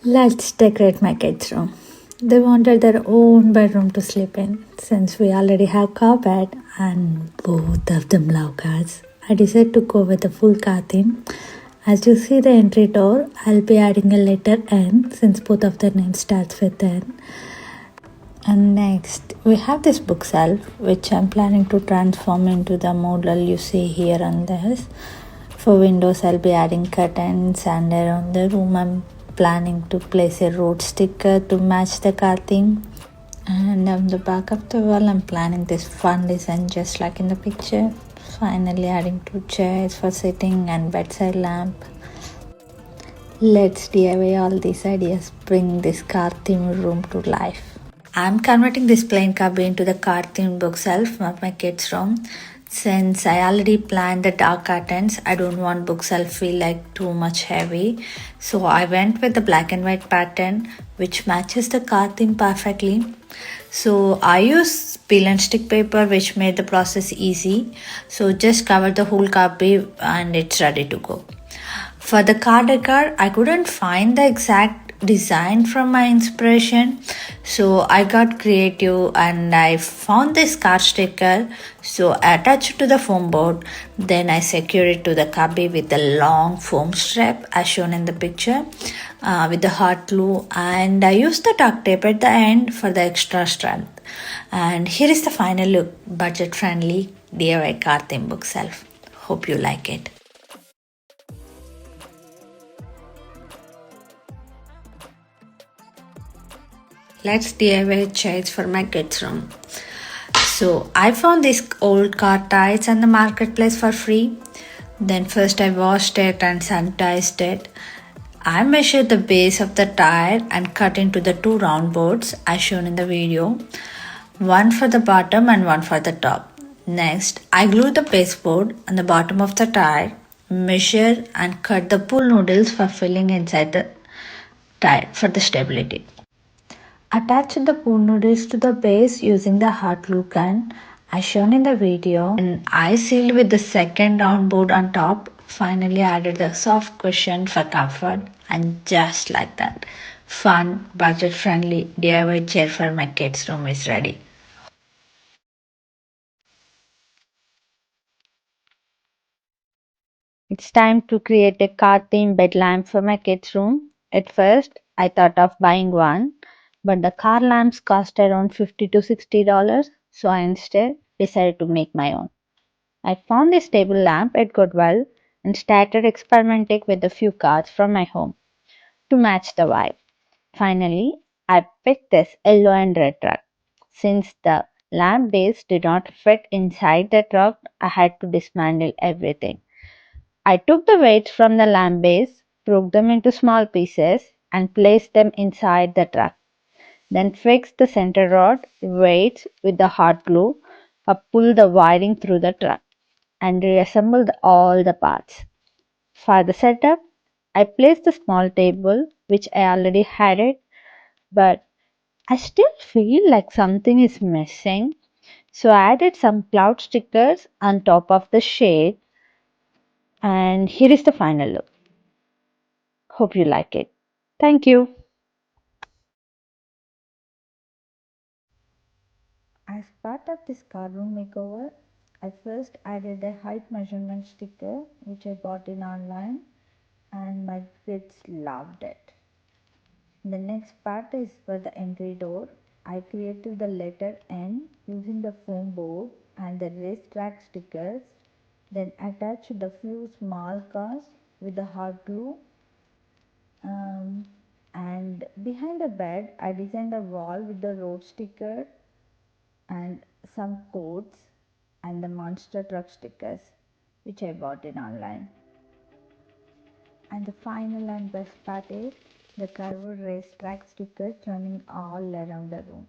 Let's decorate my kids' room. They wanted their own bedroom to sleep in. Since we already have carpet and both of them love cars, I decided to go with the full car theme. As you see the entry door, I'll be adding a letter N since both of their names starts with N. And next, we have this bookshelf which I'm planning to transform into the model you see here on this. For windows, I'll be adding curtains, and around the room, I'm planning to place a road sticker to match the car theme. And on the back of the wall, I'm planning this fun design just like in the picture. Finally, adding two chairs for sitting and bedside lamp. Let's DIY all these ideas, bring this car theme room to life. I'm converting this plain cubby into the car themed bookshelf of my kids' room. Since I already planned the dark curtains, I don't want bookshelf feel like too much heavy. So I went with the black and white pattern which matches the car theme perfectly. So I use peel and stick paper which made the process easy. So just cover the whole cubby and it's ready to go. For the car decor, I couldn't find the exact design from my inspiration, so I got creative and I found this car sticker. So I attached it to the foam board, then I secured it to the cubby with a long foam strap as shown in the picture with the hot glue, and I used the duct tape at the end for the extra strength. And here is the final look, budget friendly DIY car theme bookshelf. Hope you like it. Let's DIY chairs for my kids' room. So I found these old car tires on the marketplace for free. Then first I washed it and sanitized it. I measured the base of the tire and cut into the two round boards as shown in the video. One for the bottom and one for the top. Next, I glued the baseboard on the bottom of the tire, measure and cut the pool noodles for filling inside the tire for the stability. Attach the pool noodles to the base using the hot glue gun as shown in the video, and I sealed with the second round board on top. Finally added the soft cushion for comfort, and just like that, fun, budget friendly DIY chair for my kids' room is ready. It's time to create a car themed bed lamp for my kids' room. At first, I thought of buying one, but the car lamps cost around $50 to $60, so I instead decided to make my own. I found this table lamp at Goodwill and started experimenting with a few cards from my home to match the vibe. Finally, I picked this yellow and red truck. Since the lamp base did not fit inside the truck, I had to dismantle everything. I took the weights from the lamp base, broke them into small pieces, and placed them inside the truck. Then fixed the center rod weights with the hot glue, pulled the wiring through the truck, and reassembled all the parts. For the setup, I placed the small table, which I already had it, but I still feel like something is missing. So I added some cloud stickers on top of the shade, and here is the final look. Hope you like it. Thank you. As part of this car room makeover, I first added a height measurement sticker which I bought in online, and my kids loved it. The next part is for the entry door. I created the letter N using the foam board and the racetrack stickers, then attached the few small cars with the hot glue. Um, and behind the bed, I designed a wall with the road sticker and some codes and the monster truck stickers which I bought in online. And the final and best part is the curved racetrack stickers running all around the room.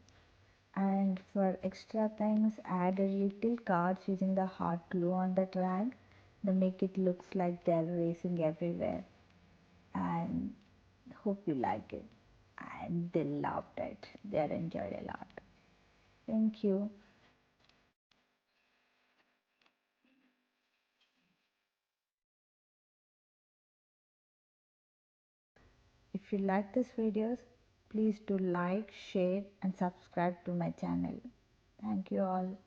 And for extra things, add a little cards using the hot glue on the track to make it looks like they're racing everywhere. And hope you like it. And they loved it. They enjoyed a lot. Thank you. If If you like this videos, please do like, share and subscribe to my channel. Thank you all.